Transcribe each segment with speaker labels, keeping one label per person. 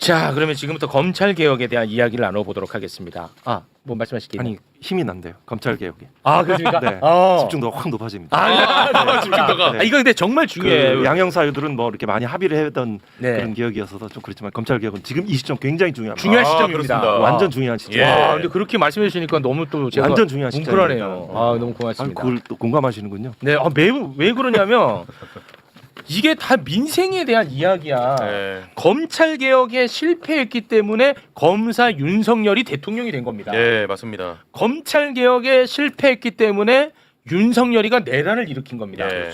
Speaker 1: 자, 그러면 지금부터 검찰 개혁에 대한 이야기를 나눠보도록 하겠습니다. 뭐 말씀하실게요.
Speaker 2: 아니 힘이 난대요. 검찰 개혁이.
Speaker 1: 그렇습니까?
Speaker 2: 네. 집중도가 확 높아집니다.
Speaker 1: 집중도가. 이거 근데 정말 중요해요.
Speaker 2: 그 양형 사유들은 뭐 이렇게 많이 합의를 했던
Speaker 1: 네.
Speaker 2: 그런 개혁이어서 좀 그렇지만 검찰 개혁은 지금 이 시점 굉장히 중요합니다.
Speaker 1: 중요한 시점입니다.
Speaker 3: 그렇습니다.
Speaker 2: 완전 중요한 시점.
Speaker 1: 근데 그렇게 말씀해 주시니까 너무 또 제가
Speaker 2: 완전 중요한
Speaker 1: 뭉클하네요.
Speaker 2: 시점입니다.
Speaker 1: 너무 고맙습니다.
Speaker 2: 그걸 또 공감하시는군요.
Speaker 1: 네, 매우 왜 그러냐면 이게 다 민생에 대한 이야기야.
Speaker 3: 네.
Speaker 1: 검찰 개혁에 실패했기 때문에 검사 윤석열이 대통령이 된 겁니다.
Speaker 3: 예, 맞습니다.
Speaker 1: 검찰 개혁에 실패했기 때문에 윤석열이가 내란을 일으킨 겁니다.
Speaker 3: 네.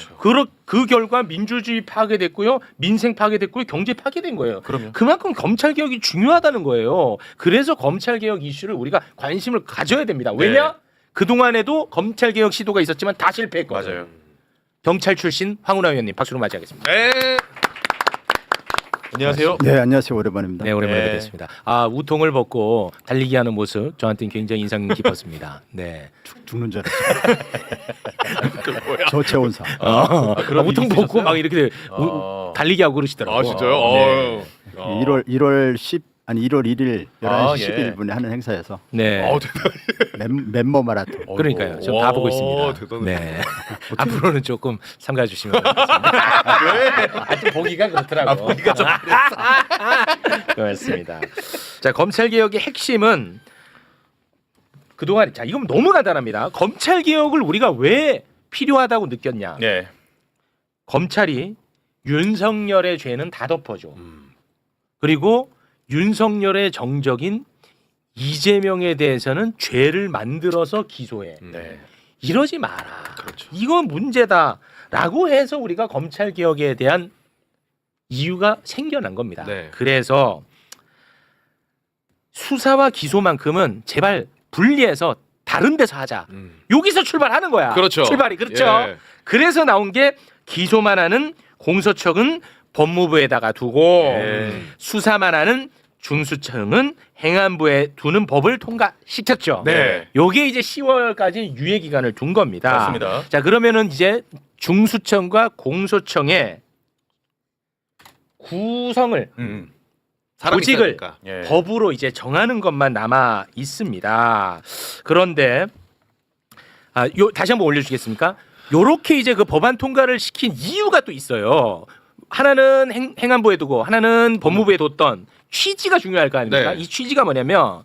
Speaker 1: 그 결과 민주주의 파괴됐고요, 민생 파괴됐고요, 경제 파괴된 거예요.
Speaker 3: 그럼요.
Speaker 1: 그만큼 검찰 개혁이 중요하다는 거예요. 그래서 검찰 개혁 이슈를 우리가 관심을 가져야 됩니다. 왜냐?
Speaker 3: 네.
Speaker 1: 그 동안에도 검찰 개혁 시도가 있었지만 다 실패했거든요.
Speaker 3: 맞아요.
Speaker 1: 경찰 출신 황운하 의원님 박수로 맞이하겠습니다.
Speaker 3: 네. 안녕하세요.
Speaker 4: 네, 안녕하세요. 오랜만입니다.
Speaker 1: 네, 오랜만에
Speaker 3: 네.
Speaker 1: 뵙겠습니다. 우통을 벗고 달리기 하는 모습 저한테는 굉장히 인상 깊었습니다. 네.
Speaker 4: 죽는 줄 알았어요. 저체온사.
Speaker 3: 그런
Speaker 1: 우통
Speaker 3: 일이
Speaker 1: 벗고
Speaker 3: 있으셨어요?
Speaker 1: 막 이렇게 달리기 하고 그러시더라고요.
Speaker 3: 아, 진짜요?
Speaker 1: 네.
Speaker 4: 1월 1일 11시
Speaker 3: 예.
Speaker 4: 11분에 하는 행사에서
Speaker 1: 네.
Speaker 4: 멤버 마라톤.
Speaker 1: 그러니까요. 저 다 보고 있습니다.
Speaker 3: 대단해.
Speaker 1: 네. 앞으로는 조금 삼가 주시면 좋겠습니다. 좀 보기가 그렇더라고. 보기가 좀 그렇습니다. 자, 검찰 개혁의 핵심은 그동안 이건 너무 간단합니다. 검찰 개혁을 우리가 왜 필요하다고 느꼈냐?
Speaker 3: 네.
Speaker 1: 검찰이 윤석열의 죄는 다 덮어줘. 그리고 윤석열의 정적인 이재명에 대해서는 죄를 만들어서 기소해.
Speaker 3: 네.
Speaker 1: 이러지 마라.
Speaker 3: 그렇죠.
Speaker 1: 이건 문제다라고 해서 우리가 검찰 개혁에 대한 이유가 생겨난 겁니다.
Speaker 3: 네.
Speaker 1: 그래서 수사와 기소만큼은 제발 분리해서 다른 데서 하자. 여기서 출발하는 거야.
Speaker 3: 그렇죠.
Speaker 1: 출발이 그렇죠.
Speaker 3: 예.
Speaker 1: 그래서 나온 게 기소만 하는 공소청은 법무부에다가 두고 수사만 하는 중수청은 행안부에 두는 법을 통과시켰죠.
Speaker 3: 네.
Speaker 1: 요게 이제 10월까지 유예 기간을 둔 겁니다.
Speaker 3: 맞습니다.
Speaker 1: 자, 그러면은 이제 중수청과 공소청의 구성을 조직을
Speaker 3: 예.
Speaker 1: 법으로 이제 정하는 것만 남아 있습니다. 그런데 다시 한번 올려주시겠습니까? 요렇게 이제 그 법안 통과를 시킨 이유가 또 있어요. 하나는 행안부에 두고 하나는 법무부에 뒀던 취지가 중요할 거 아닙니까?
Speaker 3: 네.
Speaker 1: 이 취지가 뭐냐면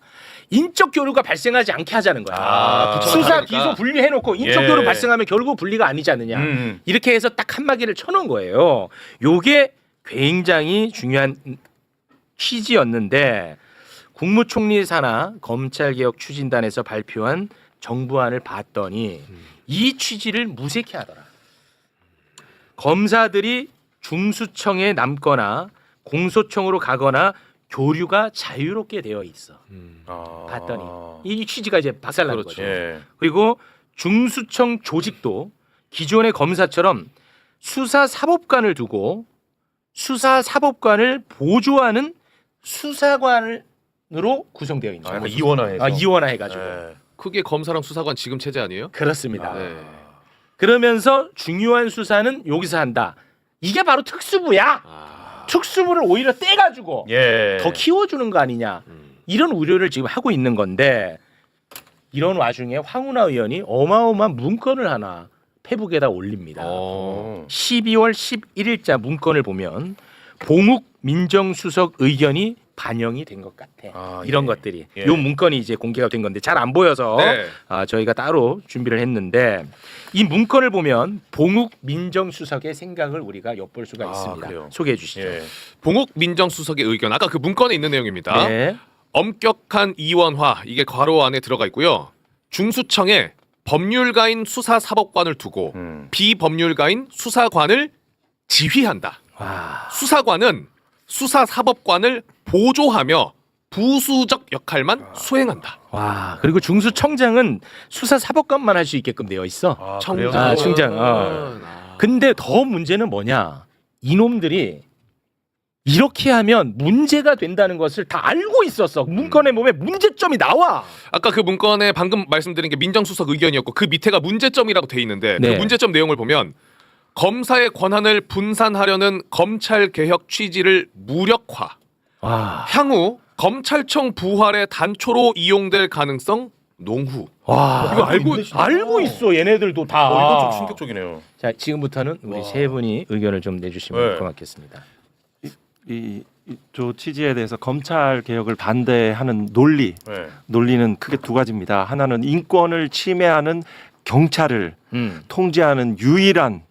Speaker 1: 인적 교류가 발생하지 않게 하자는 거야.
Speaker 3: 붙여서
Speaker 1: 수사,
Speaker 3: 하니까.
Speaker 1: 기소 분리해놓고 인적
Speaker 3: 예.
Speaker 1: 교류 발생하면 결국 분리가 아니지 않느냐. 이렇게 해서 딱 한마디를 쳐놓은 거예요. 요게 굉장히 중요한 취지였는데 국무총리 산하 검찰개혁 추진단에서 발표한 정부안을 봤더니 이 취지를 무색해하더라. 검사들이 중수청에 남거나 공소청으로 가거나 교류가 자유롭게 되어 있어. 봤더니 이 취지가 이제 박살난
Speaker 3: 그렇죠.
Speaker 1: 거죠.
Speaker 3: 예.
Speaker 1: 그리고 중수청 조직도 기존의 검사처럼 수사사법관을 두고 수사사법관을 보조하는 수사관으로 구성되어 있는 거예요.
Speaker 3: 이원화해서.
Speaker 1: 이원화해가지고.
Speaker 3: 예.
Speaker 5: 그게 검사랑 수사관 지금 체제 아니에요?
Speaker 1: 그렇습니다.
Speaker 5: 네.
Speaker 1: 그러면서 중요한 수사는 여기서 한다. 이게 바로 특수부야. 특수부를 오히려 떼가지고
Speaker 3: 예.
Speaker 1: 더 키워주는 거 아니냐. 이런 우려를 지금 하고 있는 건데 이런 와중에 황운하 의원이 어마어마한 문건을 하나 페북에다 올립니다. 12월 11일자 문건을 보면 봉욱 민정수석 의견이 반영이 된 것 같아. 이런 것들이.
Speaker 3: 예.
Speaker 1: 요 문건이 이제 공개가 된 건데 잘 안 보여서
Speaker 5: 네.
Speaker 1: 저희가 따로 준비를 했는데 이 문건을 보면 봉욱 민정수석의 생각을 우리가 엿볼 수가 있습니다.
Speaker 3: 그래요?
Speaker 1: 소개해 주시죠.
Speaker 3: 예.
Speaker 5: 봉욱 민정수석의 의견 아까 그 문건에 있는 내용입니다.
Speaker 1: 네.
Speaker 5: 엄격한 이원화 이게 괄호 안에 들어가 있고요. 중수청에 법률가인 수사사법관을 두고 비법률가인 수사관을 지휘한다.
Speaker 1: 와.
Speaker 5: 수사관은 수사사법관을 보조하며 부수적 역할만 수행한다.
Speaker 1: 와. 그리고 중수청장은 수사사법관만 할 수 있게끔 되어 있어.
Speaker 5: 청장.
Speaker 1: 청장. 근데 더 문제는 뭐냐? 이놈들이 이렇게 하면 문제가 된다는 것을 다 알고 있었어. 문건에 보면 문제점이 나와.
Speaker 5: 아까 그 문건에 방금 말씀드린 게 민정수석 의견이었고 그 밑에가 문제점이라고 돼 있는데
Speaker 1: 네.
Speaker 5: 그 문제점 내용을 보면 검사의 권한을 분산하려는 검찰 개혁 취지를 무력화, 향후 검찰청 부활의 단초로 이용될 가능성 농후.
Speaker 1: 와,
Speaker 5: 이거
Speaker 1: 알고 있어 얘네들도 다.
Speaker 3: 이건 좀 충격적이네요.
Speaker 1: 자, 지금부터는 우리 세 분이 의견을 좀 내주시면 고맙겠습니다.
Speaker 2: 이저 취지에 대해서 검찰 개혁을 반대하는 논리는 크게 두 가지입니다. 하나는 인권을 침해하는 경찰을 통제하는 유일한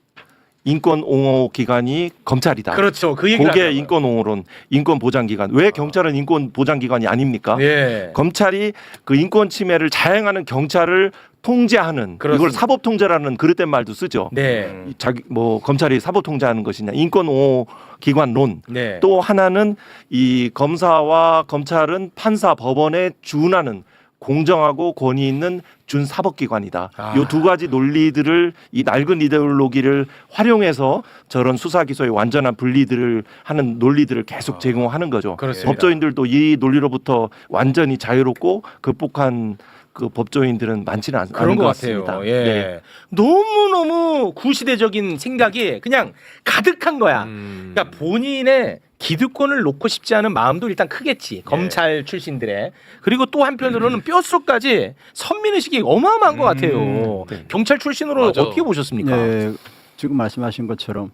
Speaker 2: 인권 옹호 기관이 검찰이다.
Speaker 1: 그렇죠. 그 얘기를
Speaker 2: 그게
Speaker 1: 하려고요.
Speaker 2: 인권 옹호론, 인권 보장 기관. 왜 경찰은 인권 보장 기관이 아닙니까?
Speaker 1: 예.
Speaker 2: 검찰이 그 인권 침해를 자행하는 경찰을 통제하는
Speaker 1: 그렇습니다.
Speaker 2: 이걸 사법 통제라는 그릇된 말도 쓰죠.
Speaker 1: 네.
Speaker 2: 자기 뭐 검찰이 사법 통제하는 것이냐 인권 옹호 기관론.
Speaker 1: 네.
Speaker 2: 또 하나는 이 검사와 검찰은 판사 법원에 준하는 공정하고 권위 있는 준사법기관이다. 이 두 가지 논리들을 이 낡은 이데올로기를 활용해서 저런 수사 기소의 완전한 분리들을 하는 논리들을 계속 제공하는 거죠.
Speaker 1: 그렇습니다.
Speaker 2: 법조인들도 이 논리로부터 완전히 자유롭고 극복한 그 법조인들은 많지는 않은
Speaker 1: 그런
Speaker 2: 것
Speaker 1: 것
Speaker 2: 같습니다.
Speaker 1: 같아요. 예.
Speaker 2: 네.
Speaker 1: 너무너무 구시대적인 생각이 그냥 가득한 거야. 그러니까 본인의 기득권을 놓고 싶지 않은 마음도 일단 크겠지. 검찰 출신들의. 그리고 또 한편으로는 뼛속까지 선민의식이 어마어마한 것 같아요.
Speaker 2: 네.
Speaker 1: 경찰 출신으로
Speaker 5: 맞아.
Speaker 1: 어떻게 보셨습니까?
Speaker 4: 네, 지금 말씀하신 것처럼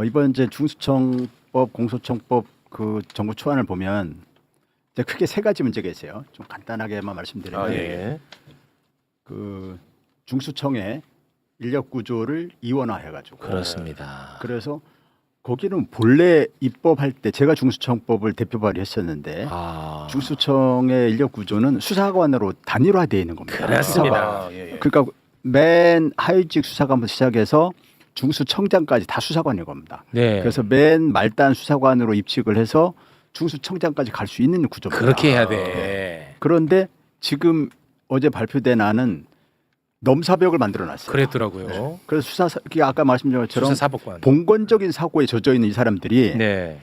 Speaker 4: 이번 이제 중수청법, 공소청법 그 정부 초안을 보면 이제 크게 세 가지 문제가 있어요. 좀 간단하게만 말씀드리면
Speaker 2: 예.
Speaker 4: 그 중수청의 인력 구조를 이원화해가지고
Speaker 1: 그렇습니다.
Speaker 4: 그래서 거기는 본래 입법할 때 제가 중수청법을 대표 발의했었는데 중수청의 인력 구조는 수사관으로 단일화되어 있는 겁니다.
Speaker 1: 그렇습니다.
Speaker 4: 그러니까 맨 하위직 수사관부터 시작해서 중수청장까지 다 수사관인 겁니다.
Speaker 1: 네.
Speaker 4: 그래서 맨 말단 수사관으로 입직을 해서 중수청장까지 갈 수 있는 구조입니다.
Speaker 1: 그렇게 해야 돼.
Speaker 4: 그런데 지금 어제 발표된 안은 넘사벽을 만들어놨어요.
Speaker 1: 그랬더라고요.
Speaker 4: 그래서 아까 말씀드린 것처럼
Speaker 1: 수사사법관.
Speaker 4: 봉건적인 사고에 젖어 있는 이 사람들이
Speaker 1: 네.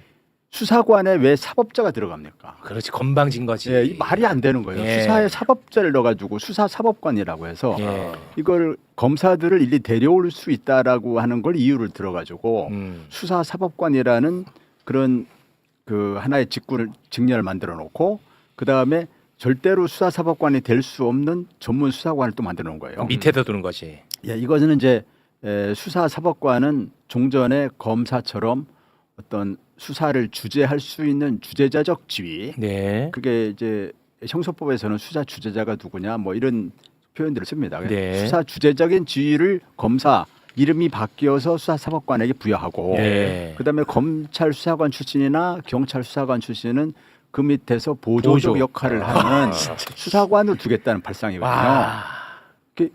Speaker 4: 수사관에 왜 사법자가 들어갑니까?
Speaker 1: 그렇지, 건방진 거지.
Speaker 4: 예, 이 말이 안 되는 거예요.
Speaker 1: 예.
Speaker 4: 수사에 사법자를 넣어가지고 수사사법관이라고 해서
Speaker 1: 예.
Speaker 4: 이걸 검사들을 일리 데려올 수 있다라고 하는 걸 이유를 들어가지고 수사사법관이라는 그런 그 하나의 직렬을 만들어 놓고 그 다음에 절대로 수사사법관이 될 수 없는 전문 수사관을 또 만들어 놓은 거예요.
Speaker 1: 밑에다 두는 거지.
Speaker 4: 예, 이것은 이제 수사사법관은 종전에 검사처럼 어떤 수사를 주재할 수 있는 주재자적 지위.
Speaker 1: 네.
Speaker 4: 그게 이제 형소법에서는 수사 주재자가 누구냐 뭐 이런 표현들을 씁니다.
Speaker 1: 네.
Speaker 4: 수사 주재적인 지위를 검사 이름이 바뀌어서 수사사법관에게 부여하고
Speaker 1: 네.
Speaker 4: 그다음에 검찰 수사관 출신이나 경찰 수사관 출신은 그 밑에서 보조적
Speaker 1: 보조.
Speaker 4: 역할을 하는 수사관을 두겠다는 발상이거든요.
Speaker 1: 와.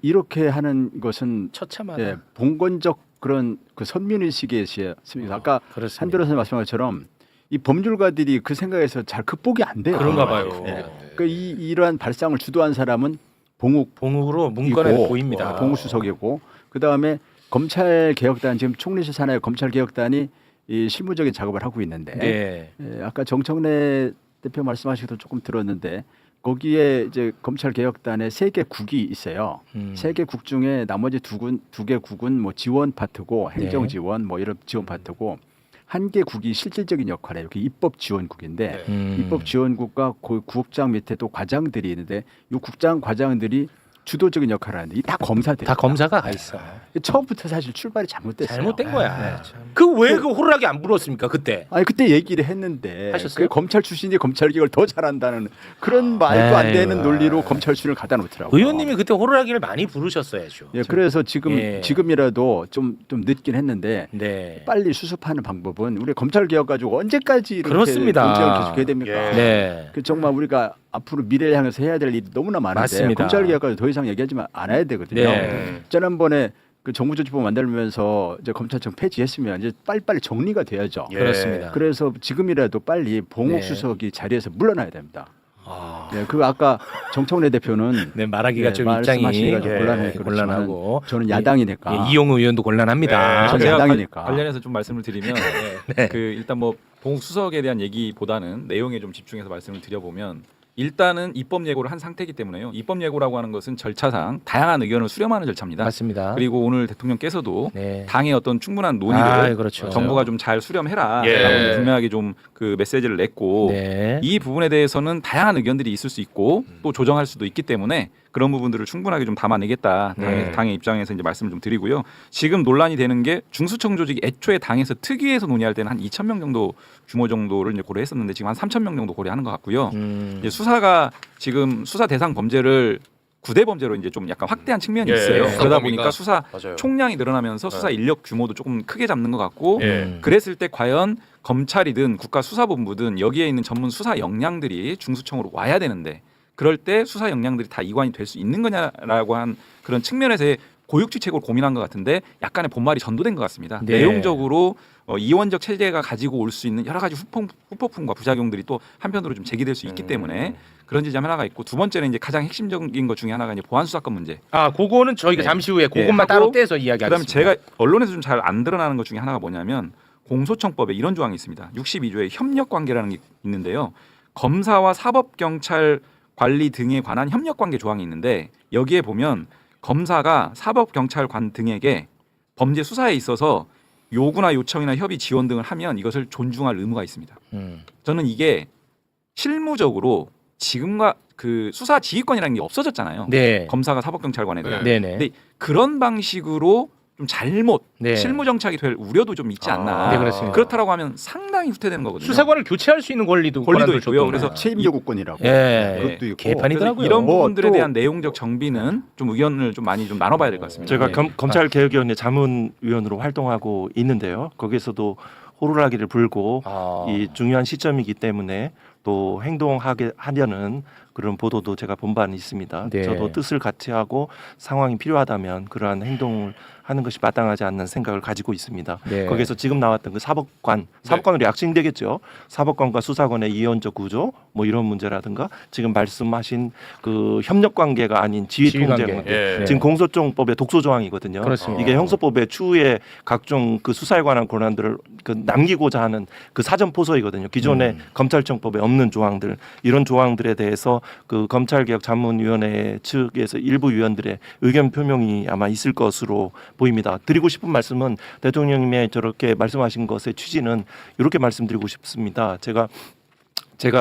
Speaker 4: 이렇게 하는 것은
Speaker 1: 처참하다.
Speaker 4: 예, 봉건적 그런 그 선민의식에 있습니다. 아까
Speaker 1: 그렇습니다.
Speaker 4: 한별호 선생님 말씀한 것처럼 이 법률가들이 그 생각에서 잘 극복이 안 돼요.
Speaker 1: 그런가 봐요.
Speaker 4: 예. 그러니까 이러한 발상을 주도한 사람은
Speaker 1: 봉욱으로 문건에 보입니다.
Speaker 4: 봉수석이고 그 다음에 검찰 개혁단 지금 총리실 산하의 검찰 개혁단이 이 실무적인 작업을 하고 있는데
Speaker 1: 네.
Speaker 4: 예, 아까 정청래 대표 말씀하시기도 조금 들었는데 거기에 이제 검찰 개혁단에 3개 국이 있어요. 3개 국 중에 나머지 두 개 국은 뭐 지원 파트고 행정 지원 뭐 이런 지원 파트고 한 개 국이 실질적인 역할을 해요. 입법 지원국인데 입법 지원국과 그 국장 밑에 또 과장들이 있는데 이 국장 과장들이 주도적인 역할을 하는데 이 다 검사들.
Speaker 1: 다 검사가 가 있어.
Speaker 4: 처음부터 사실 출발이 잘못됐어요.
Speaker 1: 잘못된 거야. 그 왜 그 호루라기 안 불었습니까 그때?
Speaker 4: 아니 그때 얘기를 했는데
Speaker 1: 하셨어요?
Speaker 4: 그 검찰 출신이 검찰 개혁을 더 잘한다는 그런 말도 안 되는
Speaker 1: 아이고.
Speaker 4: 논리로 검찰 출신을 갖다 놓더라고요.
Speaker 1: 의원님이 그때 호루라기를 많이 부르셨어야죠.
Speaker 4: 예, 그래서 지금이라도 좀 늦긴 했는데
Speaker 1: 네.
Speaker 4: 빨리 수습하는 방법은 우리 검찰 개혁 가지고 언제까지 이렇게
Speaker 1: 그렇습니다.
Speaker 4: 논쟁을 계속해야 됩니까?
Speaker 1: 네.
Speaker 4: 그 정말 우리가 앞으로 미래를 향해서 해야 될 일이 너무나 많은데
Speaker 1: 맞습니다.
Speaker 4: 검찰 개혁까지 더 이상 얘기하지만 않아야 되거든요.
Speaker 1: 네.
Speaker 4: 지난번에 그 정부조직법 만들면서 이제 검찰청 폐지했으면 이제 빨리빨리 정리가 돼야죠.
Speaker 1: 그렇습니다.
Speaker 4: 그래서 지금이라도 빨리 봉욱
Speaker 1: 네.
Speaker 4: 수석이 자리에서 물러나야 됩니다. 네, 그 아까 정청래 대표는
Speaker 1: 네, 말하기가 좀 입장이
Speaker 4: 말씀하시기가 좀
Speaker 1: 곤란하고
Speaker 4: 저는 야당이니까
Speaker 1: 예, 이용우 의원도 곤란합니다.
Speaker 4: 저는
Speaker 6: 제가
Speaker 4: 야당이니까.
Speaker 6: 관련해서 좀 말씀을 드리면 그 일단 뭐 봉욱 수석에 대한 얘기보다는 내용에 좀 집중해서 말씀을 드려보면
Speaker 3: 일단은 입법 예고를 한 상태이기 때문에요. 입법 예고라고 하는 것은 절차상 다양한 의견을 수렴하는 절차입니다.
Speaker 1: 맞습니다.
Speaker 3: 그리고 오늘 대통령께서도
Speaker 1: 네.
Speaker 3: 당의 어떤 충분한 논의를
Speaker 1: 그렇죠.
Speaker 3: 정부가 좀 잘 수렴해라.
Speaker 5: 예.
Speaker 3: 라고 분명하게 좀 그 메시지를 냈고
Speaker 1: 네.
Speaker 3: 이 부분에 대해서는 다양한 의견들이 있을 수 있고 또 조정할 수도 있기 때문에 그런 부분들을 충분하게 좀 담아내겠다.
Speaker 1: 네.
Speaker 3: 당의 입장에서 이제 말씀을 좀 드리고요. 지금 논란이 되는 게 중수청 조직이 애초에 당에서 특위에서 논의할 때는 한 2,000명 정도 규모 정도를 이제 고려했었는데 지금 한 3,000명 정도 고려하는 것 같고요. 이제 수사가 지금 수사 대상 범죄를 구대 범죄로 이제 좀 약간 확대한 측면이
Speaker 5: 예,
Speaker 3: 있어요.
Speaker 5: 수사
Speaker 3: 그러다
Speaker 5: 범위가.
Speaker 3: 보니까 수사
Speaker 5: 맞아요.
Speaker 3: 총량이 늘어나면서 수사 인력 규모도 조금 크게 잡는 것 같고
Speaker 5: 예.
Speaker 3: 그랬을 때 과연 검찰이든 국가수사본부든 여기에 있는 전문 수사 역량들이 중수청으로 와야 되는데 그럴 때 수사 역량들이 다 이관이 될 수 있는 거냐라고 한 그런 측면에서의 고육지책으로 고민한 것 같은데 약간의 본말이 전도된 것 같습니다.
Speaker 1: 네.
Speaker 3: 내용적으로 이원적 체제가 가지고 올 수 있는 여러 가지 후폭풍과 부작용들이 또 한편으로 좀 제기될 수 있기 때문에 그런 지점 하나가 있고 두 번째는 이제 가장 핵심적인 것 중에 하나가 이제 보안 수사권 문제.
Speaker 1: 그거는 저희가
Speaker 3: 네.
Speaker 1: 잠시 후에 그것만
Speaker 3: 하고
Speaker 1: 따로 떼서
Speaker 3: 그다음에
Speaker 1: 이야기하겠습니다.
Speaker 3: 제가 언론에서 좀 잘 안 드러나는 것 중에 하나가 뭐냐면 공소청법에 이런 조항이 있습니다. 62조에 협력 관계라는 게 있는데요. 검사와 사법 경찰 관리 등에 관한 협력 관계 조항이 있는데 여기에 보면 검사가 사법 경찰관 등에게 범죄 수사에 있어서 요구나 요청이나 협의 지원 등을 하면 이것을 존중할 의무가 있습니다. 저는 이게 실무적으로 지금과 그 수사 지휘권이라는 게 없어졌잖아요.
Speaker 1: 네.
Speaker 3: 검사가 사법 경찰관에 대한.
Speaker 1: 네네.
Speaker 3: 근데 그런 방식으로 좀 잘못
Speaker 1: 네.
Speaker 3: 실무 정착이 될 우려도 좀 있지 않나.
Speaker 1: 네, 그렇습니다.
Speaker 3: 그렇다라고 하면 상당히 후퇴되는 거거든요.
Speaker 1: 수사관을 교체할 수 있는 권리도
Speaker 3: 권리도 있고요.
Speaker 1: 줬던
Speaker 3: 그래서
Speaker 1: 거예요.
Speaker 4: 책임 요구권이라고
Speaker 1: 예.
Speaker 4: 그것도 있고
Speaker 1: 개판이더라고요.
Speaker 3: 그래서 이런
Speaker 4: 뭐
Speaker 3: 부분들에
Speaker 4: 또-
Speaker 3: 대한 내용적 정비는 좀 의견을 좀 많이 좀 나눠봐야 될 것 같습니다.
Speaker 2: 제가
Speaker 1: 네.
Speaker 2: 검찰개혁위원회 자문위원으로 활동하고 있는데요. 거기서도 호루라기를 불고 이 중요한 시점이기 때문에 또 행동하게 하려는 그런 보도도 제가 본 바는 있습니다.
Speaker 1: 네.
Speaker 2: 저도 뜻을 같이 하고 상황이 필요하다면 그러한 행동을 하는 것이 마땅하지 않는 생각을 가지고 있습니다.
Speaker 1: 네.
Speaker 2: 거기에서 지금 나왔던 그 사법관으로 약칭되겠죠. 사법관과 수사관의 이원적 구조 뭐 이런 문제라든가 지금 말씀하신 그 협력 관계가 아닌 지휘 통제
Speaker 1: 지휘관계.
Speaker 2: 관계.
Speaker 5: 예.
Speaker 2: 지금 공소청법의 독소 조항이거든요.
Speaker 1: 그렇습니다.
Speaker 2: 이게 형사법의 추후에 각종 그 수사에 관한 권한들을 그 남기고자 하는 그 사전 포서이거든요. 기존의 검찰청법에 없는 조항들 이런 조항들에 대해서 그 검찰개혁 자문위원회 측에서 일부 위원들의 의견 표명이 아마 있을 것으로 보입니다. 드리고 싶은 말씀은 대통령님의 저렇게 말씀하신 것의 취지는 이렇게 말씀드리고 싶습니다. 제가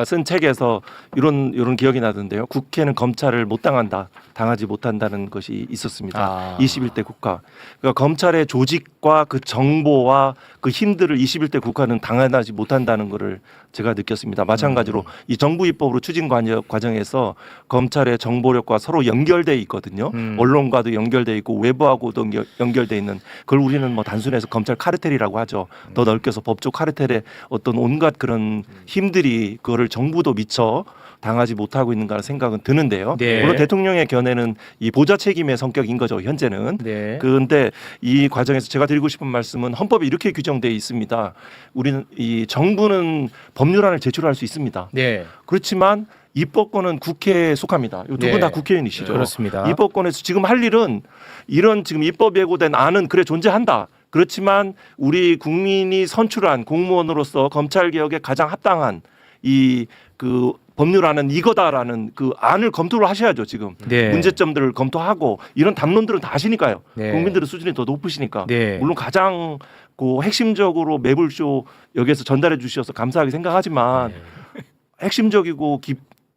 Speaker 2: 쓴 책에서 이런 기억이 나던데요. 국회는 검찰을 못 당하지 못한다는 것이 있었습니다. 21대 국가. 그러니까 검찰의 조직과 그 정보와 그 힘들을 21대 국가는 당하지 못한다는 것을 제가 느꼈습니다. 마찬가지로 이 정부 입법으로 추진 과정에서 검찰의 정보력과 서로 연결돼 있거든요. 언론과도 연결돼 있고 외부하고도 연결돼 있는 그걸 우리는 뭐 단순해서 검찰 카르텔이라고 하죠. 더 넓게서 법조 카르텔의 어떤 온갖 그런 힘들이 그거를 정부도 미처 당하지 못하고 있는가 생각은 드는데요.
Speaker 1: 네.
Speaker 2: 물론 대통령의 견해는 이 보좌 책임의 성격인 거죠. 현재는.
Speaker 1: 네.
Speaker 2: 그런데 이 과정에서 제가 드리고 싶은 말씀은 헌법에 이렇게 규정되어 있습니다. 우리는 이 정부는 법률안을 제출할 수 있습니다.
Speaker 1: 네.
Speaker 2: 그렇지만 입법권은 국회에 속합니다. 두 분
Speaker 1: 네.
Speaker 2: 다 국회의원이시죠.
Speaker 1: 그렇습니다.
Speaker 2: 입법권에서 지금 할 일은 이런 지금 입법 예고된 안은 그래 존재한다. 그렇지만 우리 국민이 선출한 공무원으로서 검찰 개혁에 가장 합당한 이 그 법률안은 이거다라는 그 안을 검토를 하셔야죠. 지금
Speaker 1: 네.
Speaker 2: 문제점들을 검토하고 이런 담론들은 다 아시니까요.
Speaker 1: 네.
Speaker 2: 국민들의 수준이 더 높으시니까
Speaker 1: 네.
Speaker 2: 물론 가장 그 핵심적으로 매불쇼 여기에서 전달해 주셔서 감사하게 생각하지만 핵심적이고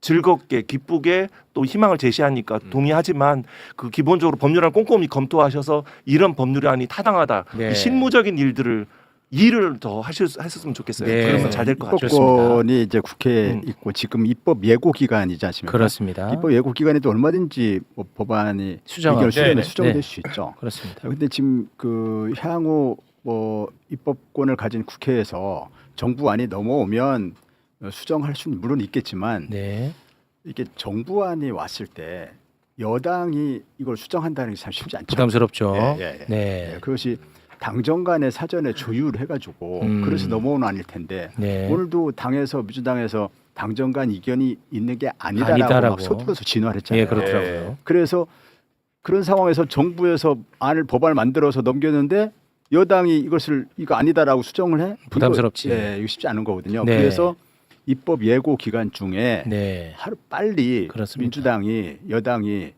Speaker 2: 즐겁게 기쁘게 또 희망을 제시하니까 동의하지만 그 기본적으로 법률안 꼼꼼히 검토하셔서 이런 법률안이 타당하다
Speaker 1: 네.
Speaker 2: 이 실무적인 일을 더 했었으면 좋겠어요.
Speaker 1: 네.
Speaker 2: 그러면 잘 될 것 같아요.
Speaker 4: 입법권이 이제 국회에 있고 지금 입법 예고 기간이지 않습니까?
Speaker 1: 그렇습니다.
Speaker 4: 입법 예고 기간에도 얼마든지 뭐 법안이 의견을
Speaker 1: 네.
Speaker 4: 수정될
Speaker 1: 네.
Speaker 4: 수 있죠.
Speaker 1: 그렇습니다.
Speaker 4: 근데 지금 그 향후 뭐 입법권을 가진 국회에서 정부안이 넘어오면 수정할 수는 물론 있겠지만
Speaker 1: 네.
Speaker 4: 이게 정부안이 왔을 때 여당이 이걸 수정한다는 게 참 쉽지 않죠.
Speaker 1: 부담스럽죠.
Speaker 4: 예.
Speaker 1: 네.
Speaker 4: 그것이 당정 간에 사전에 조율을 해가지고 그래서 넘어오는 안일 텐데
Speaker 1: 네.
Speaker 4: 오늘도 당에서 민주당에서 당정 간 이견이 있는 게 아니다라고
Speaker 1: 아니다라고.
Speaker 4: 막 서둘러서 진화를 했잖아요.
Speaker 1: 예, 그렇더라고요.
Speaker 4: 그래서 그런 상황에서 정부에서 법안을 만들어서 넘겼는데 여당이 이거 아니다라고 수정을 해?
Speaker 1: 부담스럽지.
Speaker 4: 이거 쉽지 않은 거거든요.
Speaker 1: 네.
Speaker 4: 그래서 입법 예고 기간 중에
Speaker 1: 네.
Speaker 4: 하루 빨리
Speaker 1: 그렇습니다.
Speaker 4: 민주당이 여당이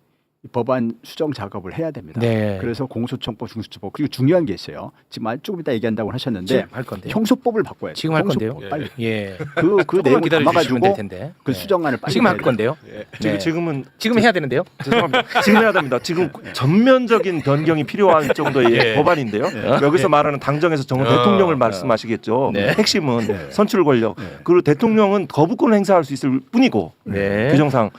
Speaker 4: 이 법안 수정 작업을 해야 됩니다.
Speaker 1: 네.
Speaker 4: 그래서 공소청법, 중수처법 그리고 중요한 게 있어요. 지금 조금 이따 얘기한다고 하셨는데
Speaker 1: 지금 할 건데요.
Speaker 4: 형소법을 바꿔야 돼요.
Speaker 1: 지금 할
Speaker 4: 형소법
Speaker 1: 건데요.
Speaker 4: 빨리
Speaker 1: 예.
Speaker 4: 그
Speaker 1: 조금만
Speaker 4: 내용을
Speaker 1: 기다려 주시면 될
Speaker 4: 담아가지고
Speaker 1: 텐데.
Speaker 4: 그
Speaker 1: 네.
Speaker 4: 수정안을 빨리
Speaker 1: 지금
Speaker 4: 해야
Speaker 1: 할
Speaker 4: 돼요.
Speaker 1: 건데요. 네.
Speaker 2: 지금은
Speaker 1: 지금 해야 되는데요.
Speaker 2: 죄송합니다. 지금 해야 됩니다. 지금 전면적인 변경이 필요한 정도의
Speaker 1: 예.
Speaker 2: 법안인데요. 여기서 말하는 당정에서 정부 대통령을 말씀하시겠죠.
Speaker 1: 네.
Speaker 2: 핵심은 선출 권력. 그리고 대통령은 거부권을 행사할 수 있을 뿐이고
Speaker 1: 네.
Speaker 2: 규정상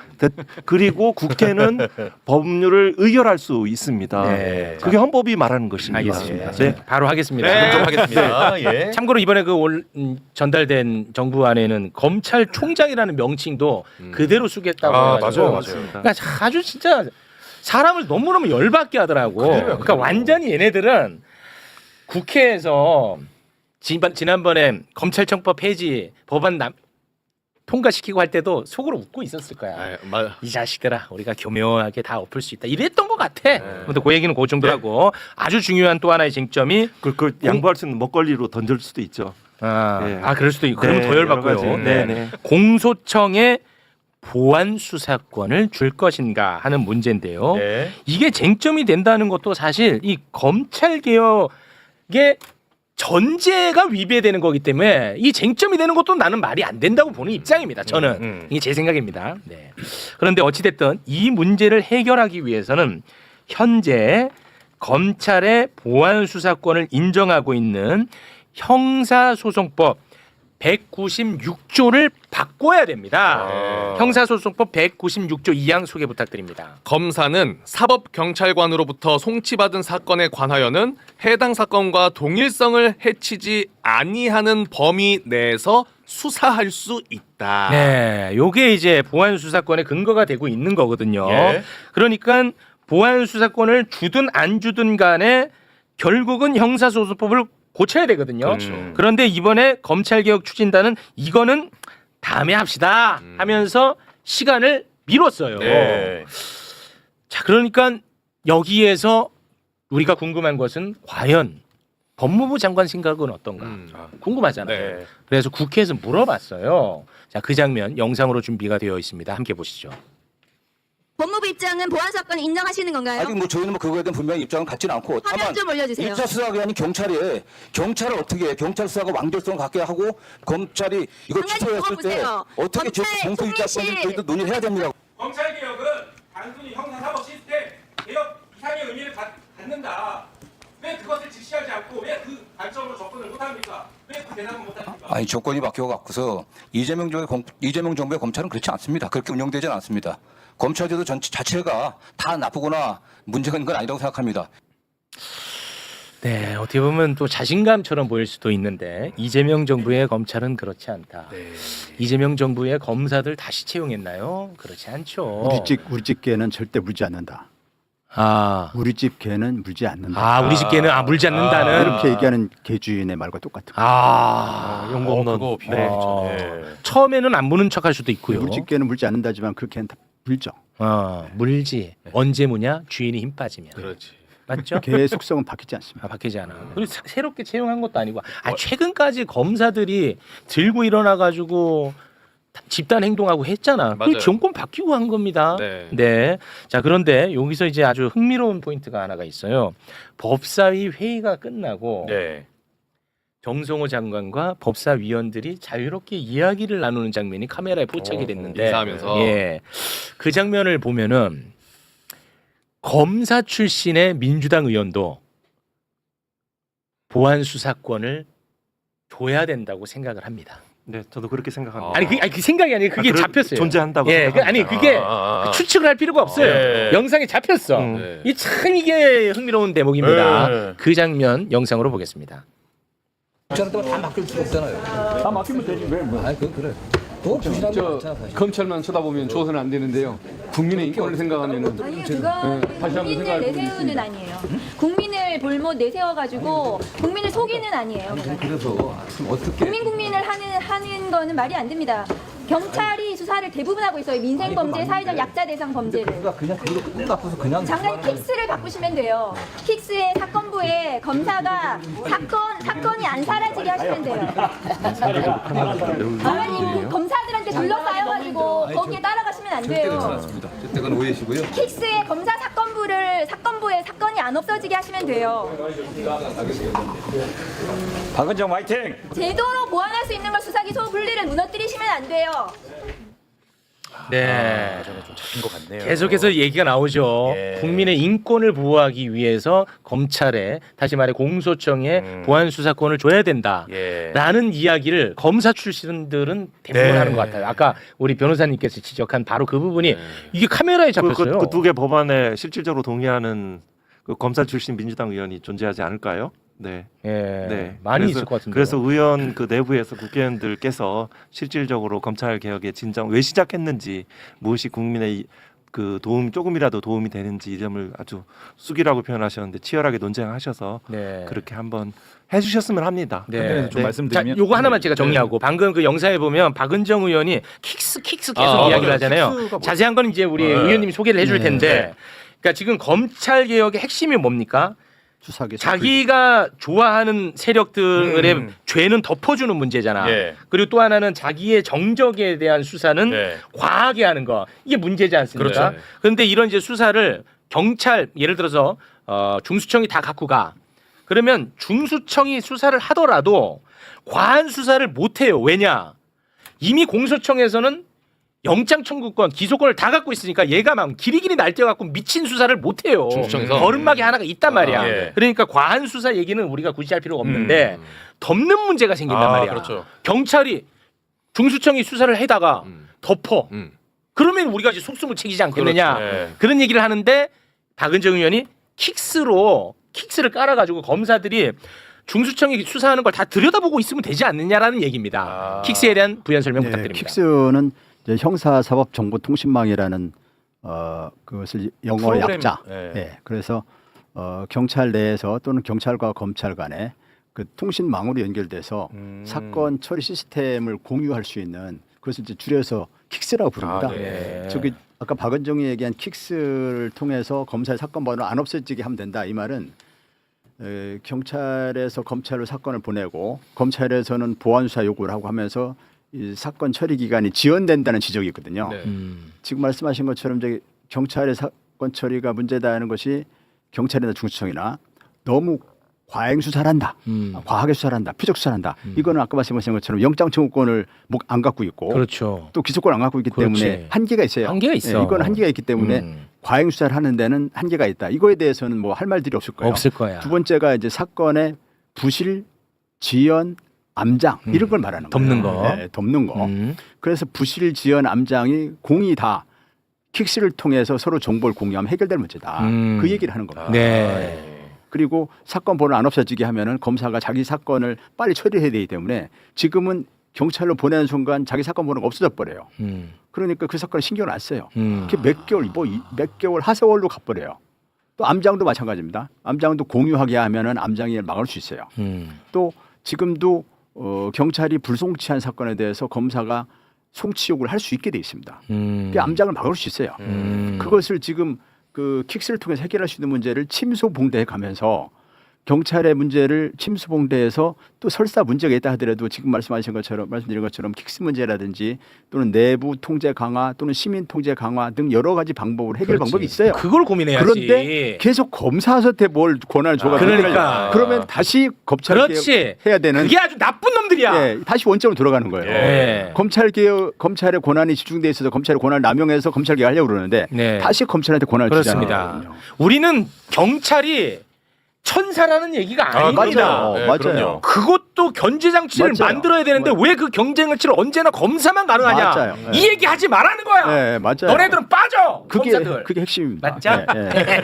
Speaker 2: 그리고 국회는 법률을 의결할 수 있습니다.
Speaker 1: 네.
Speaker 2: 그게 헌법이 말하는 것입니다.
Speaker 1: 알겠습니다.
Speaker 2: 네.
Speaker 1: 바로 하겠습니다.
Speaker 5: 네, 좀 하겠습니다. 예.
Speaker 1: 참고로 이번에 전달된 정부안에는 검찰총장이라는 명칭도 그대로 쓰겠다고
Speaker 5: 아,
Speaker 1: 해가지고
Speaker 5: 맞아요, 맞아요.
Speaker 1: 그러니까 아주 진짜 사람을 너무너무 열받게 하더라고. 그러니까 완전히 얘네들은 국회에서 지난번에 검찰청법 폐지 법안 통과시키고 할 때도 속으로 웃고 있었을 거야. 이 자식들아, 우리가 교묘하게 다 엎을 수 있다. 이랬던 것 같아. 근데 그 얘기는 그 정도라고. 아주 중요한 또 하나의 쟁점이
Speaker 2: 그걸 양보할 수 있는 먹거리로 던질 수도 있죠.
Speaker 1: 그럴 수도 있고. 그러면 더
Speaker 2: 여러
Speaker 1: 열받고요.
Speaker 2: 가지. 네.
Speaker 1: 공소청에 보안 수사권을 줄 것인가 하는 문제인데요. 이게 쟁점이 된다는 것도 사실 이 검찰 개혁의 전제가 위배되는 거기 때문에 이 쟁점이 되는 것도 나는 말이 안 된다고 보는 입장입니다. 저는 이게 제 생각입니다. 네. 그런데 어찌됐든 이 문제를 해결하기 위해서는 현재 검찰의 보안 수사권을 인정하고 있는 형사소송법 196조를 바꿔야 됩니다. 형사소송법 196조 2항 소개 부탁드립니다.
Speaker 5: 검사는 사법경찰관으로부터 송치받은 사건에 관하여는 해당 사건과 동일성을 해치지 아니하는 범위 내에서 수사할 수 있다.
Speaker 1: 네, 요게 이제 보안 수사권의 근거가 되고 있는 거거든요.
Speaker 5: 예.
Speaker 1: 그러니까 보안 수사권을 주든 안 주든 간에 결국은 형사소송법을 고쳐야 되거든요.
Speaker 5: 그렇죠.
Speaker 1: 그런데 이번에 검찰개혁 추진단은 이거는 다음에 합시다 하면서 시간을 미뤘어요.
Speaker 5: 네.
Speaker 1: 자, 그러니까 여기에서 우리가 궁금한 것은 과연 법무부 장관 생각은 어떤가 궁금하잖아요.
Speaker 5: 네.
Speaker 1: 그래서 국회에서 물어봤어요. 자, 그 장면 영상으로 준비가 되어 있습니다. 함께 보시죠.
Speaker 6: 법무부 입장은 보안 사건을 인정하시는 건가요?
Speaker 7: 아직 뭐 저희는 뭐 그거에 대한 분명히 입장은 갖지는 않고
Speaker 6: 화면 좀 올려주세요.
Speaker 7: 1차 수사기관이 경찰을 어떻게 해? 경찰 수사가 완결성을 갖게 하고 검찰이 이걸
Speaker 6: 가만히
Speaker 7: 취소했을 때
Speaker 6: 보세요.
Speaker 7: 어떻게
Speaker 6: 검찰
Speaker 7: 공소 유지할 건지
Speaker 6: 총리실.
Speaker 7: 저희도 논의를 해야 됩니다.
Speaker 8: 검찰 개혁은 단순히 형사사법 시스템 개혁 이상의 의미를 갖는다. 왜 그것을実施하지 않고 왜 그 관점으로 접근을 못합니까? 왜 그 대답을 못합니까?
Speaker 7: 아니 조건이 바뀌어갖고서 이재명 정부의 검찰은 그렇지 않습니다. 그렇게 운영되지는 않습니다. 검찰제도 자체가 다 나쁘거나 문제가 있는 건 아니라고 생각합니다.
Speaker 1: 네, 어떻게 보면 또 자신감처럼 보일 수도 있는데 이재명 정부의 검찰은 그렇지 않다. 이재명 정부의 검사들 다시 채용했나요? 그렇지 않죠.
Speaker 4: 우리 집 개는 절대 물지 않는다. 우리 집 개는 물지 않는다.
Speaker 1: 우리 집 개는 물지 않는다는
Speaker 4: 이렇게 얘기하는 개주인의 말과 똑같은 거예요.
Speaker 2: 용검론.
Speaker 5: 그거 비밀이죠.
Speaker 1: 처음에는 안 무는 척할 수도 있고요.
Speaker 4: 우리 집 개는 물지 않는다지만 그 개는 다 물죠.
Speaker 1: 물지. 언제 무냐? 주인이 힘 빠지면.
Speaker 5: 그렇지.
Speaker 1: 맞죠?
Speaker 4: 개의 속성은 바뀌지 않습니다.
Speaker 1: 바뀌지 않아. 그리고 새롭게 채용한 것도 아니고 최근까지 검사들이 들고 일어나 가지고 집단 행동하고 했잖아.
Speaker 5: 맞아요.
Speaker 1: 그 정권 바뀌고 한 겁니다. 네. 자, 그런데 여기서 이제 아주 흥미로운 포인트가 하나가 있어요. 법사위 회의가 끝나고 정성호 장관과 법사위원들이 자유롭게 이야기를 나누는 장면이 카메라에 포착이 됐는데
Speaker 5: 인사하면서.
Speaker 1: 예. 그 장면을 보면은 검사 출신의 민주당 의원도 보안 수사권을 줘야 된다고 생각을 합니다.
Speaker 2: 네, 저도 그렇게 생각합니다.
Speaker 1: 아니 그 생각이 아니에요. 그게 잡혔어요.
Speaker 2: 존재한다고.
Speaker 1: 예, 아니 그게 추측을 할 필요가 없어요.
Speaker 5: 예.
Speaker 1: 영상에 잡혔어.
Speaker 5: 네.
Speaker 1: 이 참 이게 흥미로운 대목입니다. 그 장면 영상으로 보겠습니다.
Speaker 9: 다 맡길 수 없잖아요. 다 맡기면 되지 왜? 아니 그건 그래.
Speaker 10: 검찰만 쳐다보면 줘서는 안 되는데요. 국민의 인권을 생각하면은
Speaker 6: 아니 그건
Speaker 10: 다시 한번
Speaker 6: 국민을
Speaker 10: 생각해
Speaker 6: 내세우는 아니에요. 국민을 볼못 내세워가지고 국민을 속이는 아니에요.
Speaker 9: 그래서 좀 어떻게
Speaker 6: 국민을 하는 거는 말이 안 됩니다. 경찰이 수사를 대부분 하고 있어요. 민생 범죄, 사회적 약자 대상 범죄를.
Speaker 9: 그냥 그걸로 끝내갖고서 그냥
Speaker 6: 장관님 킥스를 바꾸시면 돼요. 킥스의 사건부에 검사가 사건이 안 사라지게 하시면 돼요. 장관님 그 검사들한테 둘러싸여가지고 거기에 따라가시면 안 돼요.
Speaker 9: 그건 오해시고요.
Speaker 6: 킥스의 검사 사건부에 사건이 안 없어지게 하시면 돼요.
Speaker 9: 박은정 화이팅!
Speaker 6: 제도로 보완할 수 있는 걸 수사기소 분리를 무너뜨리시면 안 돼요.
Speaker 1: 네.
Speaker 5: 저는 좀 잡힌 것 같네요.
Speaker 1: 계속해서 얘기가 나오죠.
Speaker 5: 예.
Speaker 1: 국민의 인권을 보호하기 위해서 검찰에 다시 말해 공소청에 보안 수사권을 줘야 된다.
Speaker 5: 예.
Speaker 1: 라는 이야기를 검사 출신들은 대부분
Speaker 5: 네.
Speaker 1: 하는 것 같아요. 아까 우리 변호사님께서 지적한 바로 그 부분이 이게 카메라에 잡혔어요.
Speaker 2: 그 두 개 법안에 실질적으로 동의하는 그 검사 출신 민주당 의원이 존재하지 않을까요? 네.
Speaker 1: 예.
Speaker 2: 네.
Speaker 1: 많이
Speaker 2: 그래서-
Speaker 1: 있을 것 같은데.
Speaker 2: 그래서 의원 그 내부에서 국회의원들께서 실질적으로 검찰 개혁의 진정 왜 시작했는지 무엇이 국민의 그 도움 조금이라도 도움이 되는지 이 점을 아주 쑥이라고 표현하셨는데 치열하게 논쟁하셔서
Speaker 1: 네.
Speaker 2: 그렇게 한번 해주셨으면 합니다.
Speaker 1: 네.
Speaker 3: 좀 말씀드리면
Speaker 1: 자, 요거 하나만 제가 정리하고 방금 그 영상에 보면 박은정 의원이 킥스 계속 이야기를
Speaker 5: 맞아요.
Speaker 1: 하잖아요.
Speaker 5: 킥스가
Speaker 1: 자세한 건 이제 우리 의원님이 소개를 해줄 텐데, 그러니까 지금 검찰 개혁의 핵심이 뭡니까?
Speaker 4: 수사기
Speaker 1: 자기가 좋아하는 세력들의 죄는 덮어주는 문제잖아.
Speaker 5: 예.
Speaker 1: 그리고 또 하나는 자기의 정적에 대한 수사는
Speaker 5: 네.
Speaker 1: 과하게 하는 거 이게 문제지 않습니까?
Speaker 5: 그렇죠.
Speaker 1: 그런데 이런 이제 수사를 경찰 예를 들어서 중수청이 다 갖고 가. 그러면 중수청이 수사를 하더라도 과한 수사를 못 해요. 왜냐? 이미 공소청에서는 영장 청구권, 기소권을 다 갖고 있으니까 얘가 막 길이길이 날뛰어갖고 미친 수사를 못 해요.
Speaker 5: 중수청에서?
Speaker 1: 버릇막이 하나가 있단 말이야.
Speaker 5: 예.
Speaker 1: 그러니까 과한 수사 얘기는 우리가 굳이 할 필요가 없는데 덮는 문제가 생긴단 말이야.
Speaker 5: 그렇죠.
Speaker 1: 경찰이 중수청이 수사를 해다가 덮어.
Speaker 5: 음.
Speaker 1: 그러면 우리가 이제 속숨을 챙기지 않겠느냐.
Speaker 5: 그렇죠. 예.
Speaker 1: 그런 얘기를 하는데 박은정 의원이 킥스를 깔아가지고 검사들이 중수청이 수사하는 걸 다 들여다보고 있으면 되지 않느냐라는 얘기입니다. 킥스에 대한 부연 설명 부탁드립니다.
Speaker 4: 킥스는 이제 형사사법정보통신망이라는 그것을 영어
Speaker 5: 프로그램,
Speaker 4: 약자.
Speaker 5: 예.
Speaker 4: 예. 그래서 경찰 내에서 또는 경찰과 검찰 간에 그 통신망으로 연결돼서 사건 처리 시스템을 공유할 수 있는 그것을 이제 줄여서 킥스라고 부릅니다.
Speaker 5: 네.
Speaker 4: 저기 아까 박은정이 얘기한 킥스를 통해서 검사의 사건 번호 안 없어지게 하면 된다. 이 말은 경찰에서 검찰로 사건을 보내고 검찰에서는 보안 수사 요구를 하고 하면서 이 사건 처리 기간이 지연된다는 지적이 있거든요.
Speaker 5: 네.
Speaker 4: 지금 말씀하신 것처럼 이제 경찰의 사건 처리가 문제다는 것이 경찰이나 중수청이나 너무 과잉 수사를 한다, 과하게 수사를 한다, 표적 수사를 한다. 이거는 아까 말씀하신 것처럼 영장 청구권을 안 갖고 있고
Speaker 1: 그렇죠.
Speaker 4: 또 기소권을 안 갖고 있기
Speaker 1: 그렇지.
Speaker 4: 때문에 한계가 있어요.
Speaker 1: 한계가 있어.
Speaker 4: 이건 한계가 있기 때문에 과잉 수사를 하는 데는 한계가 있다. 이거에 대해서는 뭐 할 말들이 없을 거예요.
Speaker 1: 없을 거야.
Speaker 4: 두 번째가 이제 사건의 부실, 지연, 암장 이런 걸 말하는 거예요.
Speaker 1: 덮는 거.
Speaker 4: 네, 덮는 거. 그래서 부실, 지연, 암장이 공이 다 킥스를 통해서 서로 정보를 공유하면 해결될 문제다. 그 얘기를 하는 겁니다.
Speaker 1: 네.
Speaker 4: 그리고 사건 번호 안 없어지게 하면은 검사가 자기 사건을 빨리 처리해야 되기 때문에 지금은 경찰로 보내는 순간 자기 사건 번호가 없어져 버려요. 그러니까 그 사건에 신경을 안 써요. 그게 몇 개월 하세월로 가버려요. 또 암장도 마찬가지입니다. 암장도 공유하게 하면은 암장이 막을 수 있어요. 또 지금도 경찰이 불송치한 사건에 대해서 검사가 송치 요구를 할 수 있게 돼 있습니다. 그게 암장을 막을 수 있어요. 그것을 지금 그 킥스를 통해서 해결할 수 있는 문제를 침소봉대해 가면서 경찰의 문제를 침수봉대해서 또 설사 문제가 있다 하더라도 지금 말씀드린 것처럼 킥스 문제라든지 또는 내부 통제 강화 또는 시민 통제 강화 등 여러 가지 방법으로 해결 방법이 있어요.
Speaker 1: 그걸 고민해야지.
Speaker 4: 그런데 계속 검사한테 뭘 권한을 줘가지고
Speaker 1: 그러니까.
Speaker 4: 그러면 다시 검찰
Speaker 1: 그렇지.
Speaker 4: 개혁 해야 되는
Speaker 1: 그게 아주 나쁜 놈들이야.
Speaker 4: 예, 다시 원점으로 돌아가는 거예요.
Speaker 1: 예.
Speaker 4: 검찰 개혁, 검찰의 권한이 집중돼 있어서 검찰의 권한을 남용해서 검찰 개혁하려고 그러는데
Speaker 1: 네.
Speaker 4: 다시 검찰한테 권한을
Speaker 1: 그렇습니다.
Speaker 4: 주잖아요.
Speaker 1: 우리는 경찰이 천사라는 얘기가 아닙니다.
Speaker 4: 맞아요.
Speaker 5: 네,
Speaker 4: 맞아요.
Speaker 5: 그럼요.
Speaker 1: 그것도 견제 장치를
Speaker 4: 맞아요.
Speaker 1: 만들어야 되는데 왜 그 견제 장치를 언제나 검사만 가능하냐?
Speaker 4: 맞아요. 네.
Speaker 1: 이 얘기 하지 말라는 거야.
Speaker 4: 네, 맞아요.
Speaker 1: 너네들은 빠져. 검사들.
Speaker 4: 그게 핵심입니다.
Speaker 1: 맞죠?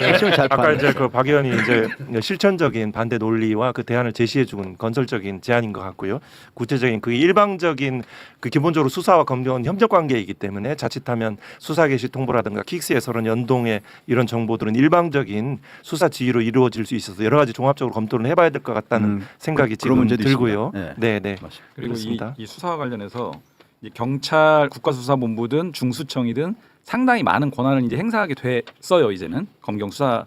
Speaker 4: 핵심을 잘
Speaker 2: 아까
Speaker 4: 파는.
Speaker 2: 이제 그 박 의원이 이제 실천적인 반대 논리와 그 대안을 제시해준 건설적인 제안인 것 같고요. 구체적인 그 일방적인 그 기본적으로 수사와 검경은 협력 관계이기 때문에 자칫하면 수사 개시 통보라든가 킥스에서는 연동의 이런 정보들은 일방적인 수사 지휘로 이루어질 수 있어서 여러 가지 종합적으로 검토를 해봐야 될 것 같다는 생각이
Speaker 4: 그런
Speaker 2: 지금
Speaker 4: 문제도
Speaker 2: 들고요.
Speaker 4: 있습니다.
Speaker 2: 네, 네.
Speaker 3: 그리고
Speaker 2: 그렇습니다.
Speaker 3: 이 수사와 관련해서 이제 경찰 국가수사본부든 중수청이든 상당히 많은 권한을 이제 행사하게 됐어요. 이제는 검경 수사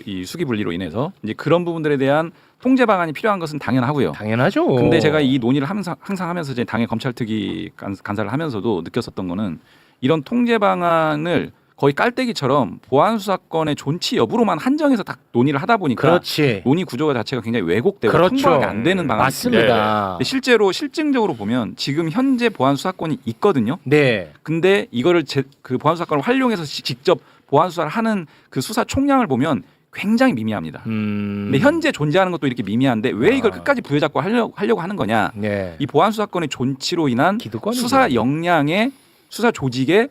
Speaker 3: 이 수기 분리로 인해서 이제 그런 부분들에 대한 통제 방안이 필요한 것은 당연하고요.
Speaker 1: 당연하죠.
Speaker 3: 근데 제가 이 논의를 항상 하면서 이제 당의 검찰특위 간사를 하면서도 느꼈었던 거는 이런 통제 방안을 거의 깔때기처럼 보안 수사권의 존치 여부로만 한정해서 딱 논의를 하다 보니까
Speaker 1: 그렇지.
Speaker 3: 논의 구조가 자체가 굉장히 왜곡되고
Speaker 1: 그렇죠.
Speaker 3: 통과가 안 되는 방안이
Speaker 1: 맞습니다.
Speaker 3: 실증적으로 보면 지금 현재 보안 수사권이 있거든요.
Speaker 1: 네.
Speaker 3: 근데 이거를 그 보안 수사권을 활용해서 직접 보안 수사를 하는 그 수사 총량을 보면 굉장히 미미합니다. 근데 현재 존재하는 것도 이렇게 미미한데 왜 이걸 끝까지 부여잡고 하려고 하는 거냐?
Speaker 1: 네.
Speaker 3: 이 보안 수사권의 존치로 인한
Speaker 1: 기득권이죠.
Speaker 3: 수사 역량의 수사 조직의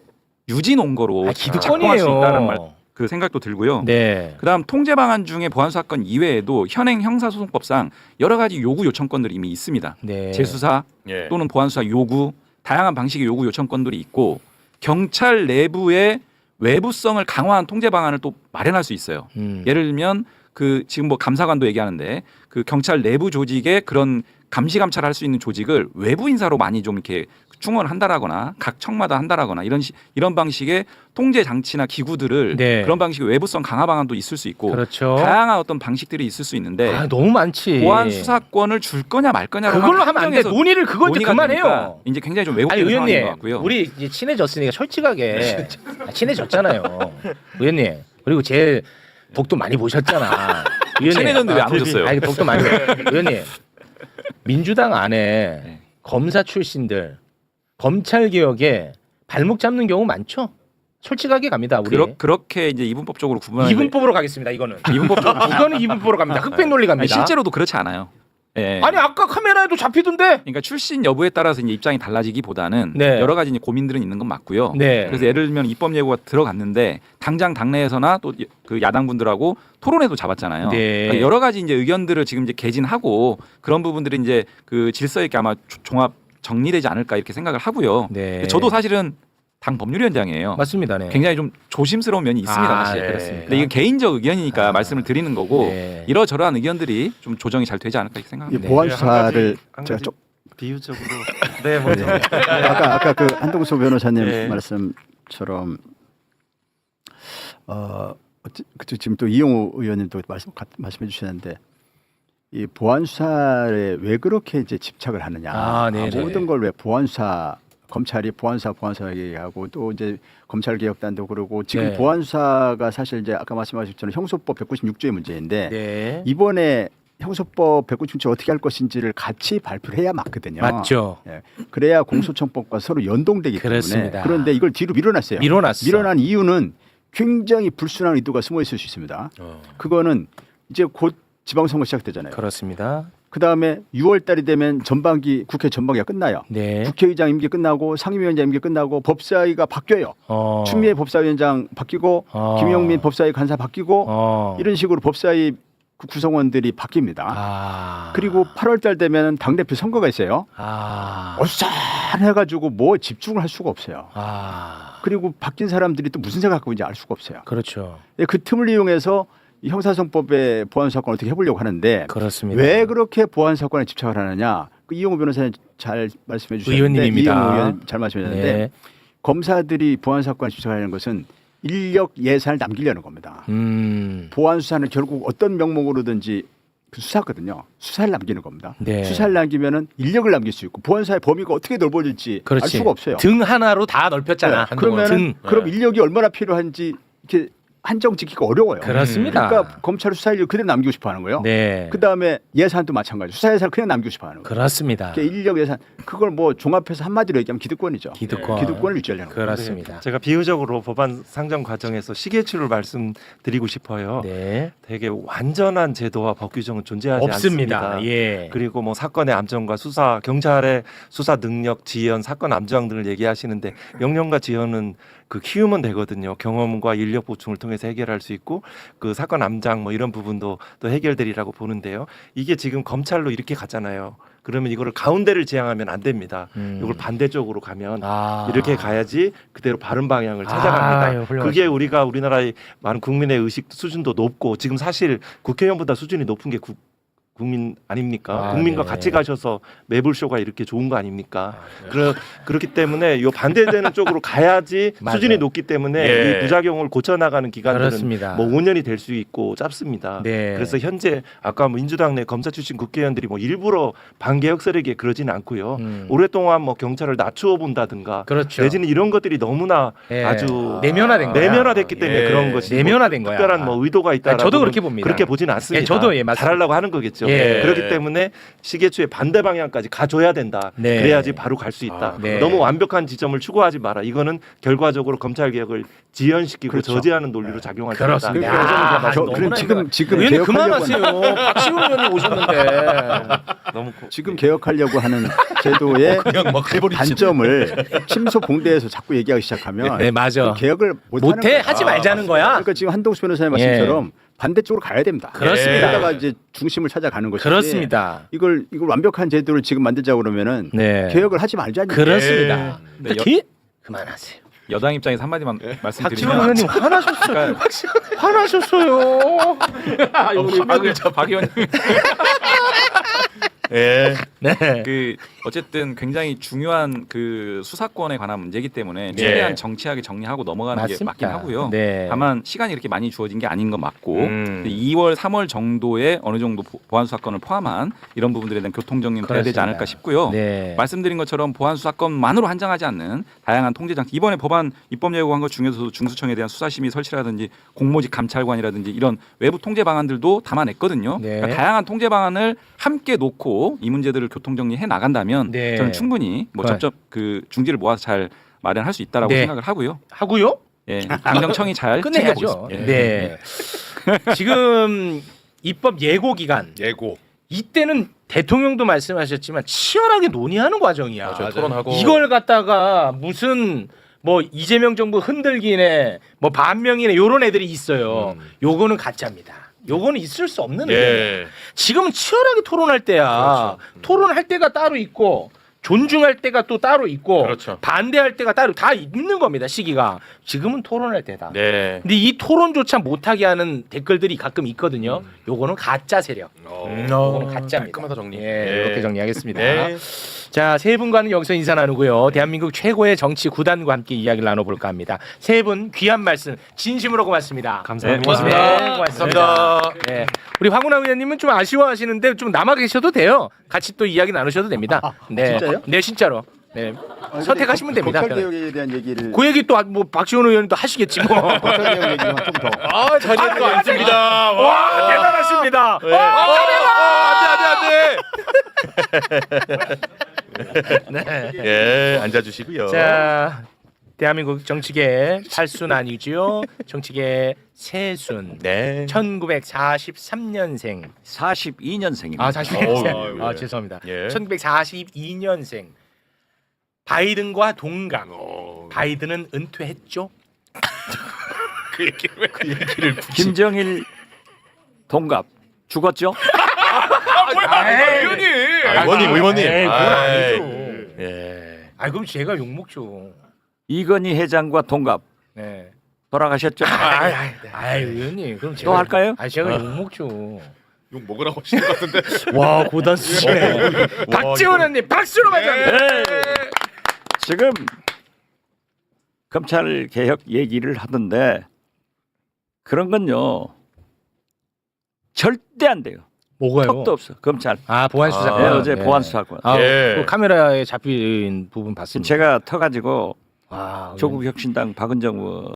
Speaker 3: 유지 논거로 작동할 수 있다는 그 생각도 들고요.
Speaker 1: 네.
Speaker 3: 그다음 통제 방안 중에 보안 수사권 이외에도 현행 형사소송법상 여러 가지 요구 요청권들이 이미 있습니다.
Speaker 1: 네.
Speaker 3: 재수사 또는 보안 수사 요구, 다양한 방식의 요구 요청권들이 있고 경찰 내부의 외부성을 강화한 통제 방안을 또 마련할 수 있어요. 예를 들면 그 지금 뭐 감사관도 얘기하는데 그 경찰 내부 조직의 그런 감시 감찰을 할 수 있는 조직을 외부 인사로 많이 좀 이렇게 충원을 한다라거나 각 청마다 한다라거나 이런 방식의 통제 장치나 기구들을
Speaker 1: 네.
Speaker 3: 그런 방식의 외부성 강화 방안도 있을 수 있고
Speaker 1: 그렇죠.
Speaker 3: 다양한 어떤 방식들이 있을 수 있는데
Speaker 1: 아, 너무 많지.
Speaker 3: 보안 수사권을 줄 거냐 말 거냐
Speaker 1: 그걸로 하면 안 돼. 논의를 그걸 이제 그만해요.
Speaker 3: 이제 굉장히 좀
Speaker 1: 아니
Speaker 3: 왜곡된 상황인 것
Speaker 1: 의원님,
Speaker 3: 같고요.
Speaker 1: 우리 이제 친해졌으니까 솔직하게 친해졌잖아요. 의원님. 그리고 제 독도 많이 보셨잖아. 의원님.
Speaker 3: 친해졌는데 왜 안 오셨어요?
Speaker 1: 아니 독도 많이. 의원님. 민주당 안에 검사 출신들 검찰 개혁에 발목 잡는 경우 많죠. 솔직하게 갑니다. 우리
Speaker 3: 그렇게 이제 이분법적으로 구분하는
Speaker 1: 이분법으로 가겠습니다. 이거는
Speaker 3: 이분법적으로
Speaker 1: 이거는 이분법으로 갑니다. 흑백 논리 갑니다.
Speaker 3: 아니, 실제로도 그렇지 않아요. 예.
Speaker 1: 아니 아까 카메라에도 잡히던데.
Speaker 3: 그러니까 출신 여부에 따라서 이제 입장이 달라지기보다는
Speaker 1: 네.
Speaker 3: 여러 가지 이제 고민들은 있는 건 맞고요.
Speaker 1: 네.
Speaker 3: 그래서 예를 들면 입법 예고가 들어갔는데 당장 당내에서나 또 그 야당 분들하고 토론회도 잡았잖아요.
Speaker 1: 네.
Speaker 3: 그러니까 여러 가지 이제 의견들을 지금 이제 개진하고 그런 부분들이 이제 그 질서 있게 아마 종합 정리되지 않을까 이렇게 생각을 하고요.
Speaker 1: 네.
Speaker 3: 저도 사실은 당 법률위원장이에요.
Speaker 1: 맞습니다. 네.
Speaker 3: 굉장히 좀 조심스러운 면이 있습니다.
Speaker 1: 아,
Speaker 3: 사실.
Speaker 1: 네, 그렇습니까?
Speaker 3: 근데 이게 개인적 의견이니까 말씀을 드리는 거고
Speaker 1: 네.
Speaker 3: 이러저러한 의견들이 좀 조정이 잘 되지 않을까 이렇게
Speaker 4: 이
Speaker 3: 생각합니다.
Speaker 4: 보안 수사를
Speaker 2: 한
Speaker 4: 제가
Speaker 2: 가지
Speaker 4: 좀
Speaker 2: 비유적으로 네, 먼저.
Speaker 4: 아까 그 한동수 변호사님
Speaker 2: 네.
Speaker 4: 말씀처럼 지금 또 이용우 의원님도 말씀해 주셨는데 이 보안 수사에 왜 그렇게 이제 집착을 하느냐?
Speaker 1: 아, 네네.
Speaker 4: 모든 걸 왜 보안 수사 검찰이 보안 수사 얘기하고 또 이제 검찰 개혁단도 그러고 지금
Speaker 1: 네.
Speaker 4: 보안 수사가 사실 이제 아까 말씀하셨던 형소법 196조의 문제인데
Speaker 1: 네.
Speaker 4: 이번에 형소법 196조 어떻게 할 것인지를 같이 발표를 해야 맞거든요.
Speaker 1: 맞죠.
Speaker 4: 예. 그래야 공소청법과 서로 연동되기
Speaker 1: 그렇습니다.
Speaker 4: 때문에 그런데 이걸 뒤로 밀어놨어요.
Speaker 1: 밀어놨어.
Speaker 4: 밀어난 이유는 굉장히 불순한 의도가 숨어 있을 수 있습니다. 그거는 이제 곧 지방선거 시작되잖아요.
Speaker 1: 그렇습니다.
Speaker 4: 그다음에 6월 달이 되면 국회 전반기가 끝나요.
Speaker 1: 네.
Speaker 4: 국회의장 임기 끝나고 상임위원장 임기 끝나고 법사위가 바뀌어요. 추미애 법사위원장 바뀌고 김영민 법사위 간사 바뀌고 이런 식으로 법사위 구성원들이 바뀝니다. 그리고 8월 달 되면 당대표 선거가 있어요. 어슷해가지고 뭐 집중을 할 수가 없어요. 그리고 바뀐 사람들이 또 무슨 생각을 갖고 있는지 알 수가 없어요.
Speaker 1: 그렇죠.
Speaker 4: 그 틈을 이용해서 이 형사소송법의 보안 사건을 어떻게 해보려고 하는데
Speaker 1: 그렇습니다.
Speaker 4: 왜 그렇게 보안 사건에 집착을 하느냐? 그 이용우 변호사님 잘 말씀해 주셨는데
Speaker 1: 의원님입니다.
Speaker 4: 이용우 의원 잘 말씀해 주셨는데
Speaker 1: 네.
Speaker 4: 검사들이 보안 사건에 집착하는 것은 인력 예산을 남기려는 겁니다. 보안 수사는 결국 어떤 명목으로든지 그 수사거든요. 수사를 남기는 겁니다.
Speaker 1: 네.
Speaker 4: 수사를 남기면은 인력을 남길 수 있고 보안 수사의 범위가 어떻게 넓어질지
Speaker 1: 그렇지.
Speaker 4: 알 수가 없어요.
Speaker 1: 등 하나로 다 넓혔잖아.
Speaker 4: 네. 그러면 그럼 인력이 얼마나 필요한지 이렇게 한정 짓기가 어려워요.
Speaker 1: 그렇습니다.
Speaker 4: 그러니까 검찰 수사 인력 그대로 남기고 싶어하는 거예요.
Speaker 1: 네.
Speaker 4: 그 다음에 예산도 마찬가지. 수사 예산을 그냥 남기고 싶어하는 거예요.
Speaker 1: 그렇습니다.
Speaker 4: 그러니까 인력 예산 그걸 뭐 종합해서 한마디로 얘기하면 기득권이죠.
Speaker 1: 기득권.
Speaker 4: 기득권을 유지하려는 거예요.
Speaker 1: 그렇습니다.
Speaker 2: 제가 비유적으로 법안 상정 과정에서 시계추를 말씀드리고 싶어요.
Speaker 1: 네.
Speaker 2: 되게 완전한 제도와 법 규정은 존재하지
Speaker 1: 없습니다.
Speaker 2: 않습니다.
Speaker 1: 예.
Speaker 2: 그리고 뭐 사건의 암정과 수사, 경찰의 수사 능력, 지연, 사건 암정 등을 얘기하시는데 명령과 지연은 그 키우면 되거든요. 경험과 인력 보충을 통해서 해결할 수 있고 그 사건 암장 뭐 이런 부분도 또 해결되리라고 보는데요. 이게 지금 검찰로 이렇게 가잖아요. 그러면 이거를 가운데를 지향하면 안 됩니다. 이걸 반대쪽으로 가면 이렇게 가야지 그대로 바른 방향을 찾아갑니다. 그게 우리가 우리나라의 많은 국민의 의식 수준도 높고 지금 사실 국회의원보다 수준이 높은 게 국민 아닙니까?
Speaker 1: 아,
Speaker 2: 국민과
Speaker 1: 네.
Speaker 2: 같이 가셔서 매불쇼가 이렇게 좋은 거 아닙니까? 그렇기 때문에 요 반대되는 쪽으로 가야지
Speaker 1: 맞아요.
Speaker 2: 수준이 높기 때문에
Speaker 5: 예.
Speaker 2: 이 부작용을 고쳐나가는 기간들은
Speaker 1: 그렇습니다.
Speaker 2: 뭐 5년이 될 수 있고 짧습니다.
Speaker 1: 네.
Speaker 2: 그래서 현재 아까 민주당 내 검사 출신 국회의원들이 뭐 일부러 반개혁 세력에 그러지는 않고요. 오랫동안 뭐 경찰을 낮추어 본다든가
Speaker 1: 그렇죠.
Speaker 2: 내지는 이런 것들이 너무나
Speaker 1: 예.
Speaker 2: 아주
Speaker 1: 내면화된 거야.
Speaker 2: 내면화됐기 때문에
Speaker 5: 예.
Speaker 2: 그런 것이
Speaker 1: 내면화된 거야.
Speaker 2: 특별한 뭐 의도가 있다.
Speaker 1: 저도 그렇게 봅니다.
Speaker 2: 그렇게 보지는 않습니다.
Speaker 1: 예, 저도 예, 맞습니다.
Speaker 2: 잘하려고 하는 거겠죠.
Speaker 1: 예.
Speaker 2: 그렇기 때문에 시계추의 반대 방향까지 가줘야 된다.
Speaker 1: 네.
Speaker 2: 그래야지 바로 갈 수 있다.
Speaker 1: 네.
Speaker 2: 너무 완벽한 지점을 추구하지 마라. 이거는 결과적으로 검찰 개혁을 지연시키고
Speaker 4: 그렇죠.
Speaker 2: 저지하는 논리로 작용할 수
Speaker 1: 그렇습니다.
Speaker 2: 있다.
Speaker 1: 야,
Speaker 4: 저,
Speaker 1: 너무나
Speaker 4: 그럼 지금
Speaker 1: 의원님
Speaker 4: 개혁하려고
Speaker 1: 그만하세요. 박시훈 의원님 오셨는데.
Speaker 2: 너무
Speaker 4: 지금 개혁하려고 하는 제도의
Speaker 1: 그냥 막 해버리지.
Speaker 4: 단점을 침소 봉대에서 자꾸 얘기하기 시작하면
Speaker 1: 네, 맞아.
Speaker 4: 개혁을
Speaker 1: 못해 하지 말자는 거야.
Speaker 4: 그러니까 지금 한동수 변호사님 말씀처럼 반대쪽으로 가야 됩니다.
Speaker 1: 그렇습니다.
Speaker 4: 그러다가 이제 중심을 찾아가는 것이지.
Speaker 1: 그렇습니다.
Speaker 4: 이걸 완벽한 제도를 지금 만들자고 그러면은
Speaker 1: 네.
Speaker 4: 개혁을 하지 말자니.
Speaker 1: 그렇습니다.
Speaker 3: 네,
Speaker 1: 특히 그만하세요.
Speaker 3: 여당 입장에서 한마디만
Speaker 1: 박지원
Speaker 3: 말씀드리면
Speaker 1: 의원님 화나셨어요. 화나셨어요.
Speaker 3: 박 의원님
Speaker 1: 네.
Speaker 3: 그 어쨌든 굉장히 중요한 그 수사권에 관한 문제이기 때문에 최대한 정치하게 정리하고 넘어가는 게
Speaker 1: 맞습니다.
Speaker 3: 맞긴 하고요.
Speaker 1: 네.
Speaker 3: 다만 시간이 이렇게 많이 주어진 게 아닌 건 맞고
Speaker 5: 음.
Speaker 3: 2월, 3월 정도에 어느 정도 보안 수사권을 포함한 이런 부분들에 대한 교통 정리는 돼야 되지
Speaker 1: 그렇습니다.
Speaker 3: 않을까 싶고요.
Speaker 1: 네.
Speaker 3: 말씀드린 것처럼 보안 수사권만으로 한정하지 않는 다양한 통제 장치 이번에 법안 입법 예고한 것 중에서도 중수청에 대한 수사심의 설치라든지 공모직 감찰관이라든지 이런 외부 통제 방안들도 담아냈거든요.
Speaker 1: 네.
Speaker 3: 그러니까 다양한 통제 방안을 함께 놓고 이 문제들을 교통 정리해 나간다면
Speaker 1: 네.
Speaker 3: 저는 충분히 뭐
Speaker 1: 네.
Speaker 3: 접점 그 중지를 모아서 잘 마련할 수 있다라고
Speaker 1: 네.
Speaker 3: 생각을 하고요.
Speaker 1: 하고요?
Speaker 3: 예, 행정청이 잘
Speaker 1: 끝내야죠.
Speaker 3: 챙겨보겠습니다. 예.
Speaker 1: 네. 지금 입법 예고 기간
Speaker 5: 예고.
Speaker 1: 이때는 대통령도 말씀하셨지만 치열하게 논의하는 과정이야.
Speaker 5: 맞아요. 토론하고.
Speaker 1: 이걸 갖다가 무슨 뭐 이재명 정부 흔들기네, 뭐 반명이네 요런 애들이 있어요. 요거는 가짜입니다. 요거는 있을 수 없는 의견이에요.
Speaker 5: 예.
Speaker 1: 지금은 치열하게 토론할 때야. 토론할 때가 따로 있고 존중할 때가 또 따로 있고
Speaker 5: 그렇죠.
Speaker 1: 반대할 때가 따로 다 있는 겁니다. 시기가. 지금은 토론할 때다.
Speaker 5: 네.
Speaker 1: 근데 이 토론조차 못하게 하는 댓글들이 가끔 있거든요. 요거는 가짜 세력. 요거는 가짜입니다.
Speaker 5: 깔끔하다 정리.
Speaker 1: 예, 이렇게 정리하겠습니다.
Speaker 5: 네.
Speaker 1: 자, 세 분과는 여기서 인사 나누고요. 대한민국 최고의 정치 구단과 함께 이야기를 나눠볼까 합니다. 세 분 귀한 말씀 진심으로 고맙습니다.
Speaker 2: 감사합니다.
Speaker 5: 고맙습니다.
Speaker 1: 네, 고맙습니다.
Speaker 5: 감사합니다.
Speaker 1: 네. 우리 황운하 의원님은 좀 아쉬워하시는데 좀 남아 계셔도 돼요. 같이 또 이야기 나누셔도 됩니다. 네,
Speaker 4: 진짜요?
Speaker 1: 네, 진짜로. 네, 선택하시면 됩니다.
Speaker 4: 검찰 개혁에 대한 얘기를
Speaker 1: 그 얘기 또 뭐 박지원 의원님도 하시겠지 뭐.
Speaker 4: 검찰 개혁 얘기만 좀 더.
Speaker 5: 아, 잘 듣고 왔습니다.
Speaker 1: 와, 대단하십니다.
Speaker 5: 네. 예, 앉아주시고요.
Speaker 1: 자, 대한민국 정치계 8순 아니지요. 정치계 세순.
Speaker 5: 네.
Speaker 1: 1943년생.
Speaker 9: 42년생입니다.
Speaker 1: 아, 42년생.
Speaker 5: 어우,
Speaker 1: 아,
Speaker 5: 예.
Speaker 1: 죄송합니다.
Speaker 5: 예.
Speaker 1: 1942년생. 바이든과 동갑. 바이든은 은퇴했죠?
Speaker 5: 그 얘기를 왜 그 얘기를
Speaker 9: 김정일 동갑 죽었죠?
Speaker 5: 의원님.
Speaker 1: 에이, 그건
Speaker 5: 아이,
Speaker 1: 아니죠.
Speaker 5: 예.
Speaker 1: 아, 그럼 제가 욕 먹죠.
Speaker 9: 이건희 회장과 동갑
Speaker 1: 네.
Speaker 9: 돌아가셨죠?
Speaker 1: 아이, 의원님. 그럼 제가
Speaker 9: 또 할까요?
Speaker 1: 아, 제가 욕 먹죠.
Speaker 5: 욕 먹으라고 하시는 것 같은데.
Speaker 1: 와, 고단 수준에. 박지원 의원님 박수로 맞이합니다.
Speaker 9: 네. 지금 검찰 개혁 얘기를 하던데 그런 건요 절대 안 돼요.
Speaker 1: 뭐가요?
Speaker 9: 턱도 없어 검찰.
Speaker 1: 아, 보안 수사권.
Speaker 9: 네, 어제 보안 수사권.
Speaker 1: 아,
Speaker 5: 예.
Speaker 1: 그 카메라에 잡힌 부분 봤습니다.
Speaker 9: 제가 터가지고
Speaker 1: 와,
Speaker 9: 조국혁신당 박은정 의원